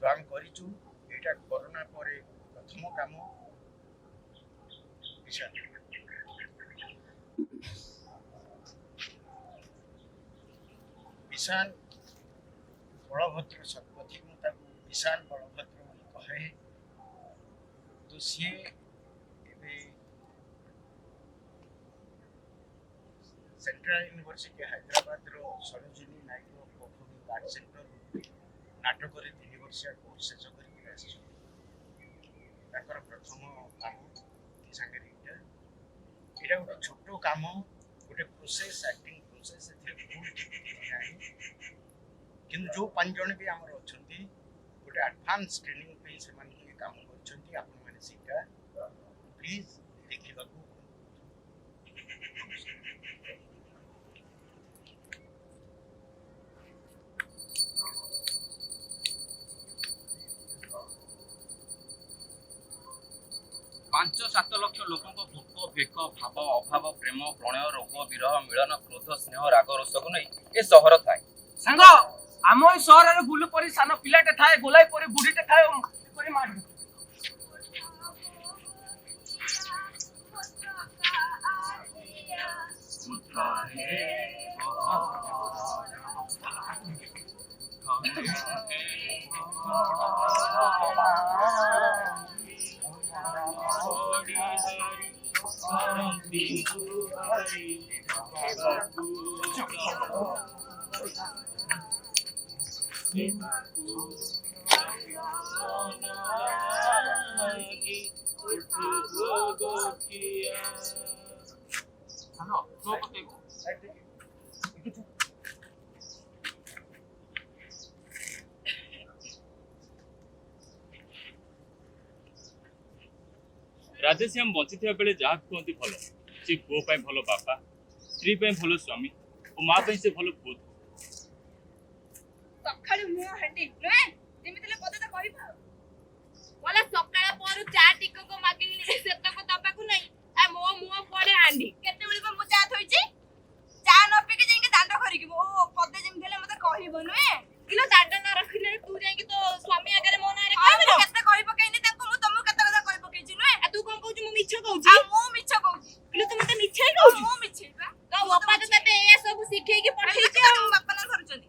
काम करिचु एटा कोरोना परे प्रथम काम किसान किसान बलभद्र शतपथी मुता किसान बलभद्र कहे तो C central university Hyderabad Sarojini Naidu पोखरी आर्ट सेंटर नाटक 3 वर्ष कोर्स शेष कर प्रथम काम सांगे यहाँ गोटे छोट काम गोटे प्रोसेस एक्टिंग प्रोसेस कि जो 5 जन भी आमर अच्छा गोटे एडवांस ट्रेनिंग से काम कर प्लीज देखा 5-7 लक्ष लोकों भोक भेक भाव अभाव प्रेम प्रणय रोग विरह मिलन क्रोध स्नेह राग रोष को नहीं ए सहर थाए सांग आम ए सहर गुलु परी सान पिलाटे थाए गोलाई परी बुढ़ीटे थाए परी मार राधेश्याम बंची बेले जहाँ कहते भल सी पुओ भल बापा स्त्री भल स्वामी और माँ से भल पुओ सकाळु मुह हंडी नुए जेमितले पदे त कहिबा बोला सकाळ पर चा टिको को मागिली सेतको दबाकू नहीं आ मो मुह पड़े हांडी केते बेली को मु चा थोइची चा न पीके जेंके दांड करी ओ पदे जेमितले मते कहिबो नुए किलो दांड न रखिले तू जेंके तो स्वामी आगे मो नारे कहबो केते कहि पकैनी ताको मु तमु केते कथा कहि पकैची नुए आ तू कोन कहू मु मिछ कहूची आ मु मिछ कहूची किलो तू मते मिछै कहूची मु मिछैबा तो बापा तो तते ए सब सिखै के पढ़ै के बापा ना धरचंदी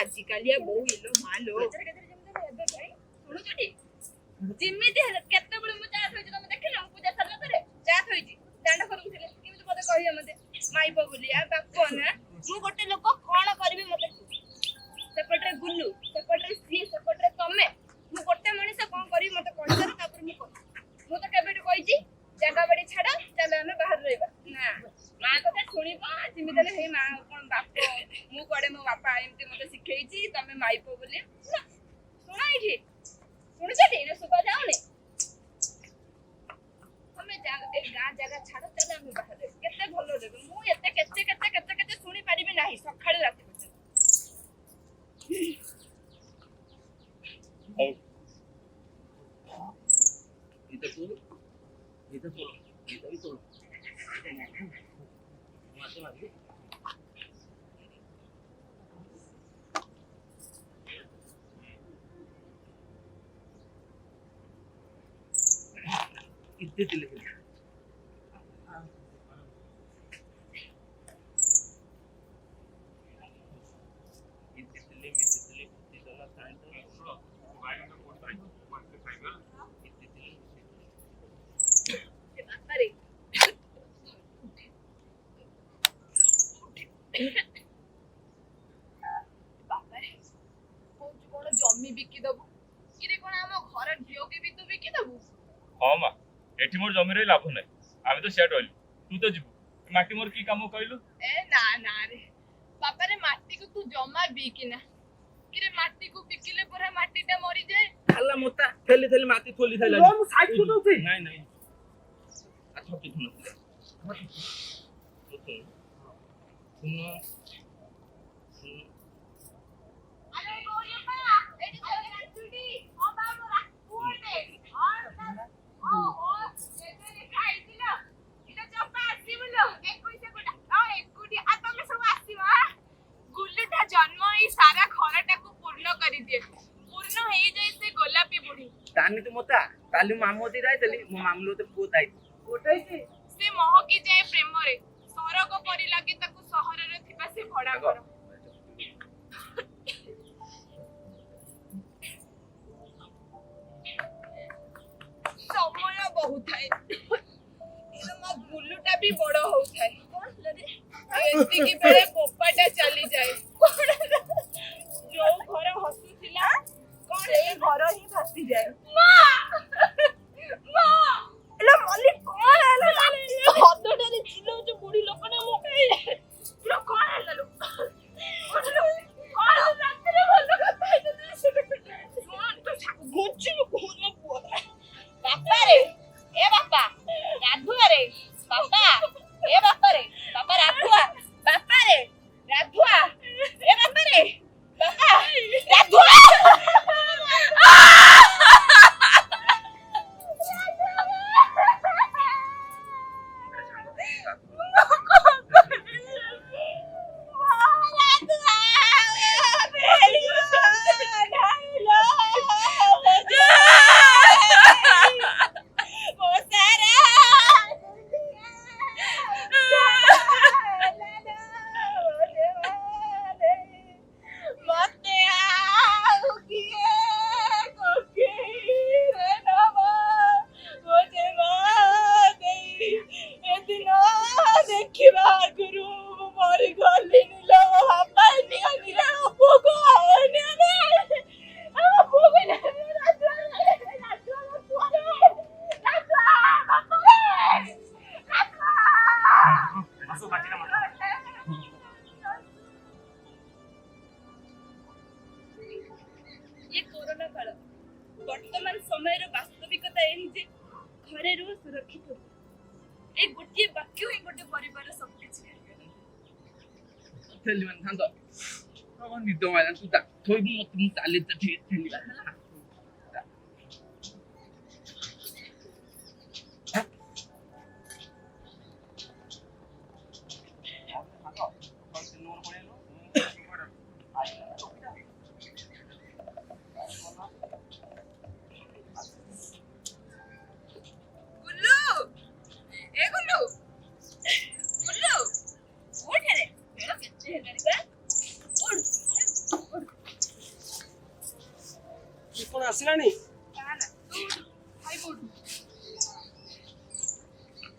आजिकाली बो इलो मालो जिमिति केते बळे मु चाह होई तमे देखिलो पूजा सरला करे चाह होई दांड करूथिले किमिति पदे कहिया मते माइप बोलिया बापो ना मु गोटे लोक कोन करबी मते सेपटरे गुल्लू सेपटरे सी सेपटरे तमे मु गोटे मनिस कोन करी मते कहतर तापर मु तो केबेट कहिची जगह बड़ी छाड़ चल हमें बाहर रहबा ना मां कथा सुनिबा जिमितले हे मां कोन बापो मु कोडे मो बापा एमते मते सिखैची तमे माइप बोलिया सुना इठी सुन चटी ने सुबह जाओने हमें ए गां जगह छाड़ चल हमें बाहर केते भलो देबे मु एते केते सुनी पारिबे नाही सखाळे राती पछ ओ इधर तो माते इतने दिले जमी बिकी दबु कि कोन हम घर ढियो के भी तू बिकी दबु हाँ माँ एठी मोर जमी रे लाभ नै आमे तो सेट होइल तू तो जीवु माटी मोर की काम कहलु ए ना ना रे बापा रे माटी को तू जमा बिकिना कि रे माटी को बिकिले पर माटीटा मरि जाए हल्ला मोता थेली माटी थोली थैला नहीं नहीं ଥଟି ଧୁନଥିଲା अरे गोरियप्पा एठी चले नाचुटी ओ बाबू राखुटे ओ जेते खाइतिलो इटा चप्पा आसीबुलो 21 कोटा एकुटी आ तमे सब आसीबा गुल्लुटा जन्म ही सारा घरटाକୁ ପୂର୍ଣ୍ଣ କରିଦିଏ ପୂର୍ଣ୍ଣ ହେଇଯାଏ ସେ ଗୋଲାପୀ ବୁଢୀ तानी तो मोता ताली मामोती जाइतली मो मामलो तो पुत आइ कोटैसी ସେ ମହକି ଯାଏ ପ୍ରେମରେ ସରଗ ପରି ଲାଗେ ତାକୁ ସହରରେ ଥିବା ସେ ଭଡା ଘର ସମୟ ବହୁତ ଥାଏ କିନ୍ତୁ ମୋ ବୁଲୁଟା ବି ବଡ ହଉଥାଏ ଏତିକି ବେଳେ ବୋପାଟା ଚାଲିଯାଏ ଯୋଉ ଘର ହସୁଥିଲା କଣ ସେଇ ଘର ହିଁ ଭାସିଯାଏ ଏଲା ମଲ୍ଲି କଣ ହେଲା ହଦଟାରେ ଚିଲଉଛୁ ବୁଢୀ ଲୋକଟା ମୋ ଲୋ କଣ ହେଲା ଲୋ କଣ ରାତିରେ ଭଲ କଥା ହେଇଥିଲା ଶୁଣ ତ ଘୁଞ୍ଚୁଛୁ କୋନ ପୁଅ ବାପା ରେ ଏ ବାପା ରାଧୁଆ ରେ ବାପା ଏ ବାପା ରେ ବାପା ରାଧୁଆ ବାପା ରେ ରାଧୁଆ ଏ ବାପା ରେ ବାପା ରାଧୁଆ ये कोरोना काल वर्तमान समय वास्तविकता यही जे घरे रो सुरक्षित हो ए गोटे वाक्य ही गोटे परिवार सब किछ थेली मन थांदो अब निदो माला तू ता थोई मु तुम ताले त ठीक थेली होला कौन आसलानी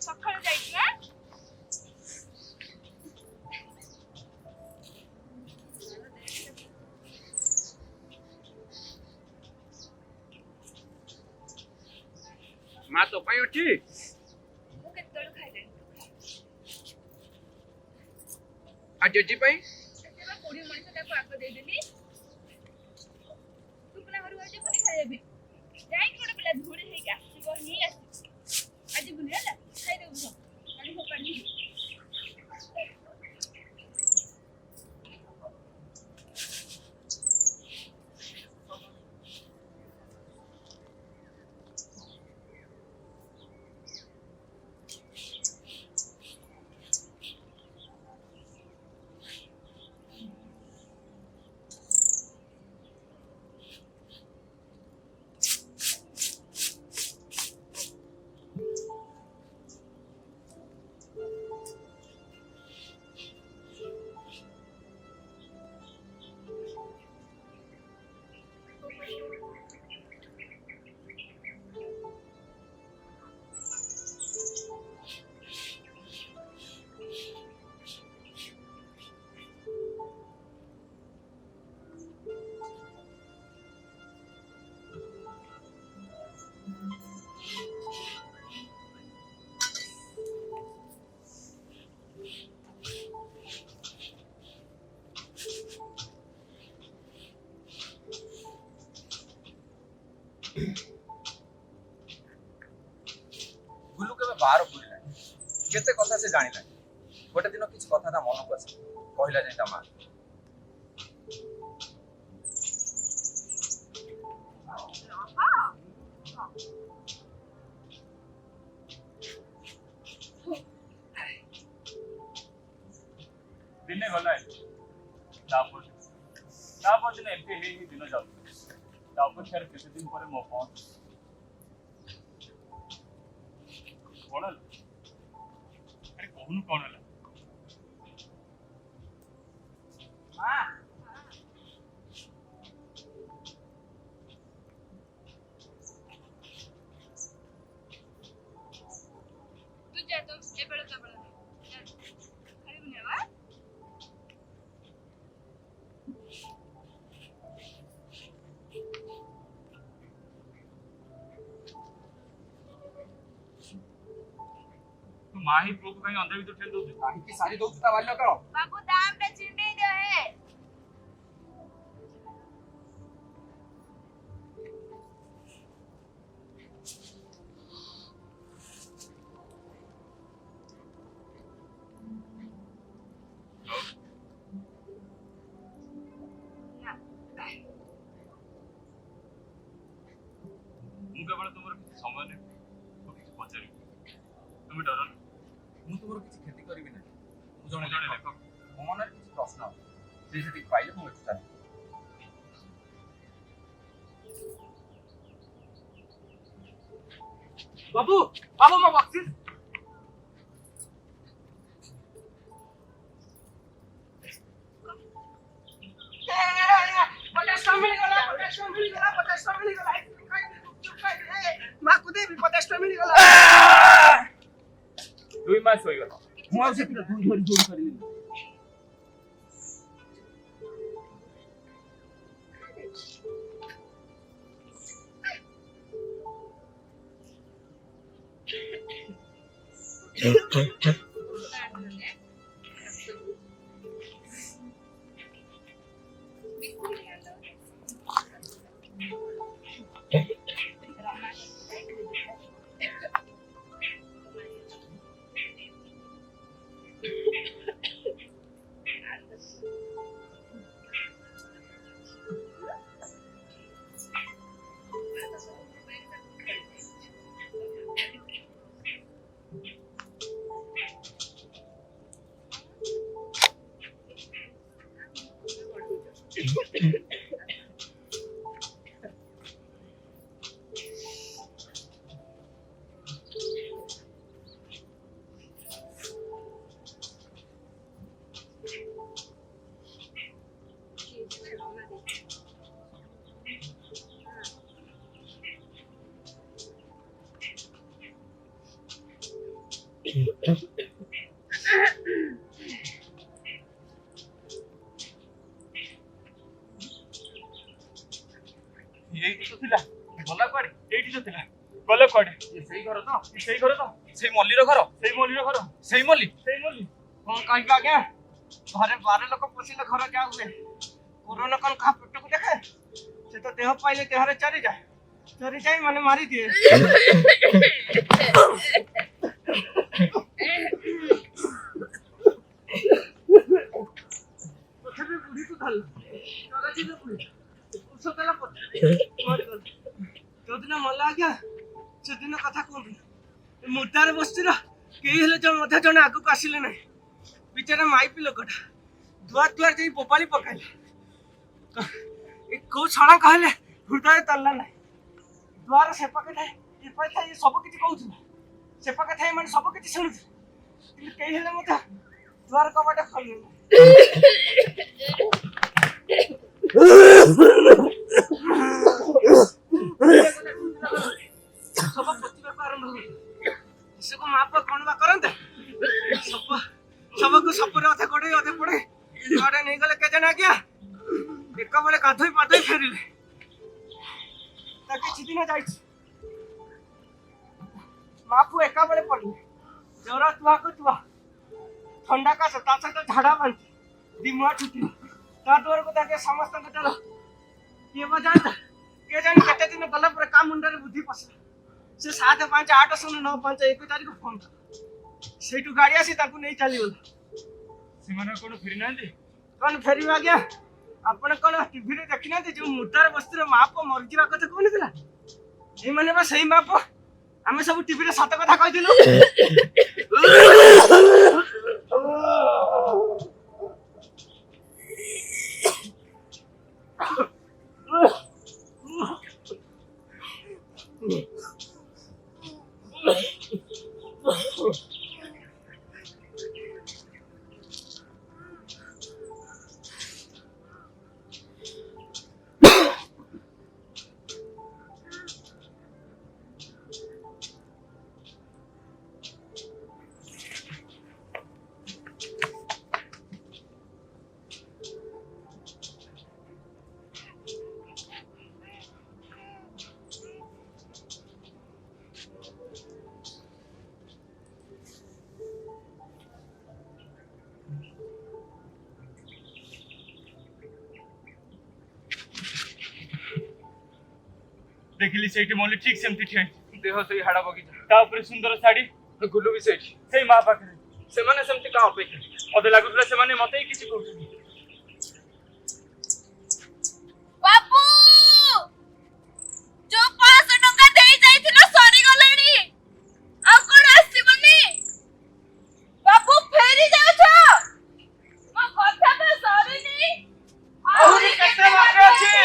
सकाळ जाईत ना मा तो पाई उठी मु केतळ खाइले आ जजी पाई तेरा कोडी मଣିଷ ତାକୁ ଆଗ ଦେଇଦେଲି ତୁପନା ଘରୁ ଆଜି ପୁଣି ଖାଇବି ଯାଇ କୋଡ ପିଲା ଧୁଳି ହେଇକି ଆସିବ ହିଁ ଆସିବ ଆଜି ବୁଲି ହେଲା ଖାଇଦେବୁ ସବୁ କାଲି ଫୋପାଡ଼ି गुल्लू के बाहर बुला केते कथा से जानिला गोटे दिन किछ कथा ता मन को आसे कहला जाय ता मां दिने गला तापर दिन एमती हे दिन जाऊ तापर छार केते दिन पर मो पहुंच कोण अरे कहून कोण हला मां तू जा तो ए बेलो का बड़ा अरे बुनेवा तू माही प्रो को कहीं अंदर भी तो ठेल दो काहे की सारी दोस्ता वालो करो बाबू दाम पे चिंडी दे है ना मु केवल तुमर किछ समय नै तो किछ पचारि तुम डर मु तुमर किछ खेती करबी ना मु जणे लेखक मो मन किछ प्रश्न से सेठी पाइले मु एतु जानि बाबू बाबू मैं बख्शिश दुई मास होई गला मु आ से जोड़ी कर यही तो थिला गला कोडी एठी तो थिला गला कोडी ये सही घर तो से मल्लीर घर सही मल्ली रो घर सेई मल्ली कौन कहीं आज्ञा घरे 12 लोक पशिले घर क्या हुए कोरोना कौन कहा पेट को देखे से तो देह पाइले देहरे चरी जाए माने मारी दिए तथापि बुढ़ी को धल जगाची तो बुढ़ी उसो तला मर गल जो दिन मल्ला आज्ञा से दिन कथा कहूँ मुद्दार बस्ती कई हेले जन मध्य जन आगू आसिले ना बिचारा माइपी लोकटा दुआर दुआर जाई बोपाली पकाइले कौ छड़ा कहले हृदय तल्ला ना दुआर सेपाके थाए एपाई थाए सब किछि कहउथि सेपाके थाए माने सब किछि सुनुथि কিন্তু कई हेले मत दुआर कबाटा खोलले सब प्रतिभा आरंभ हो इसको माप कौन बा करंते सबको सपुरे अथे कोड़े अथे पड़े गाड़े नहीं गले के जना क्या एक बड़े काधोई पाधोई फेरिले ताकि छिदिना जाइछ मापू एका बड़े पड़ले जोरा तुआ को तुआ ठंडा का सता सता झाड़ा बांधी दिमुआ छुटी ता द्वार को ताके समस्त कटल ये बजाता के जानी कते दिन गला पर काम मुंडरे बुद्धि पसला से 7 5 8 9 5 1 तारीख फोन ସେଇଠୁ ଗାଡି ଆସି ତାଙ୍କୁ ନେଇ ଚାଲିଗଲା। ସେମାନେ କଣ ଫେରି ନାହାନ୍ତି? କଣ ଫେରିବା ଆଜ୍ଞା? ଆପଣ କଣ ଟିଭିରେ ଦେଖିନାହାନ୍ତି ଯୋଉ ମୁର୍ଦାର ବସ୍ତିର ମା ପୁଅ ମରିଯିବା କଥା କହୁନଥିଲା? ଏଇମାନେ ବା ସେଇ ମା ପୁଅ। ଆମେ ସବୁ ଟିଭିରେ ସତ କଥା କହିଥିଲୁ। ଦେଖିଲି ସେଇଠି ମଲି ଠିକ ସେମିତି ଠିଆ ହେଇଛି। ଦେହ ସେଇ ହାଡ ବଗିଚା, ତା ଉପରେ ସୁନ୍ଦର ଶାଢୀ, ଗୁଲୁ ବି ସେଇଠି। ସେଇ ମା ପାଖରେ। ସେମାନେ ସେମିତି କାହା ଅପେକ୍ଷା? ମତେ ଲାଗୁଥିଲା ସେମାନେ ମତେ ହିଁ କିଛି କହୁଛନ୍ତି। ବାବୁ ଯୋଉ 500 ଟଙ୍କା ଦେଇ ଯାଇଥିଲ ସରିଗଲାଣି, ଆଉ କଣ ଆସିବନି? ବାବୁ ଫେରି ଯାଉଛ? ମୋ କଥା ତ ସରିନି, ଆହୁରି କେତେ ବାକି ଅଛି?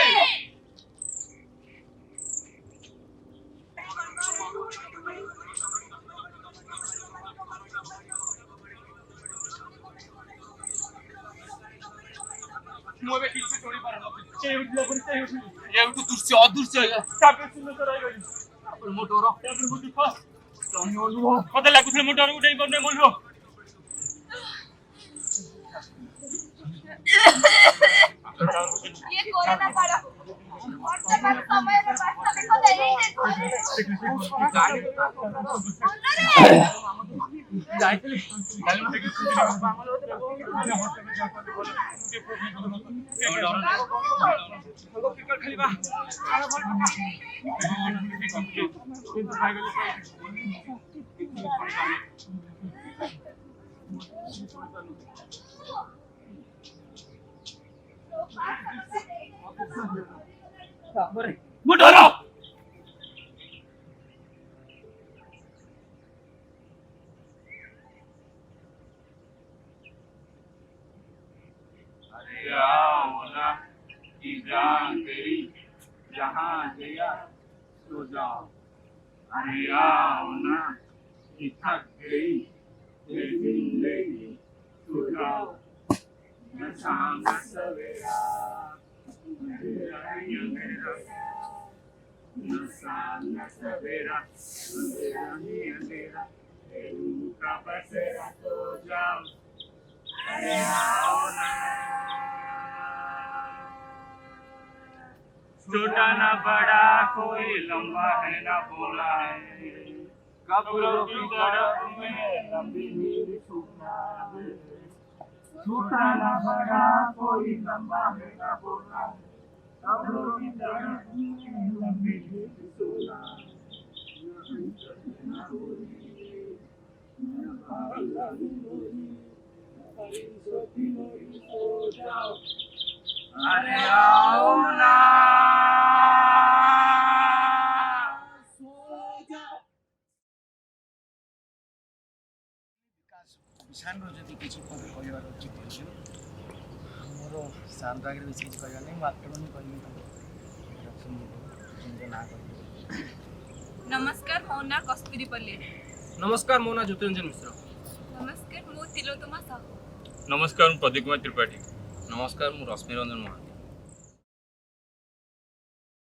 ମୁଁ ଏବେ କିଛି ଶୁଣି ପାରୁନଥିଲି। ସେ ଉଠିଲା ପରେ ସେ ଉଠିଲା। ଏଉଠୁ ଦୃଶ୍ୟ ଅଦୃଶ୍ୟ ହେଇଗଲା। ତାପରେ ଶୂନ୍ୟତା ରହିଗଲି। ତାପରେ ମୋ ଡର, ତାପରେ ମୋ ଦୁଃଖ, ତମେ ଅନୁଭବ। ମତେ ଲାଗୁଥିଲା ମୋ ଡରକୁ ଡେଇଁ ପାରୁନି ମୋ ଲୁହ। ये कोरोना काल वर्तमान समय में वास्तविकता यही है। ଯାଇଥିଲି କାଲି ମୁଁ ଦେଖିଛି କ୍ରିକେଟ ଖେଳିବା। ମୋ ଡର। अरे आओ ना कि जान तेरी जहाँ गया सो जाओ। अरे आओ ना कि थक गई ये जिंदगी सो जाओ। न शाम न सवेरा अंधेरा ही अंधेरा, न शाम न सवेरा अंधेरा ही अंधेरा, रूह का बसेरा सो जाओ। अरे आओ ना। छोटा ना बड़ा कोई लंबा है ना बोला है, कब्रों की तरफ में लंबी नींद सूखना है। छोटा ना बड़ा कोई लंबा है ना बोला है, कब्रों की तरफ में लंबी नींद सूखना है। अरे आओ ना विशाल जदि किसी कहबार अच्छी कह मोर शांत आगे बेस किसी कहना नहीं आपको कहमी ना कह। नमस्कार, मो ना कस्तूरी पल्ली। नमस्कार, मो ना ज्योतिरंजन मिश्र। नमस्कार, मो तिलोत्तमा साहू। नमस्कार, प्रदीप कुमार त्रिपाठी। नमस्कार, मु रश्मिरंजन महान।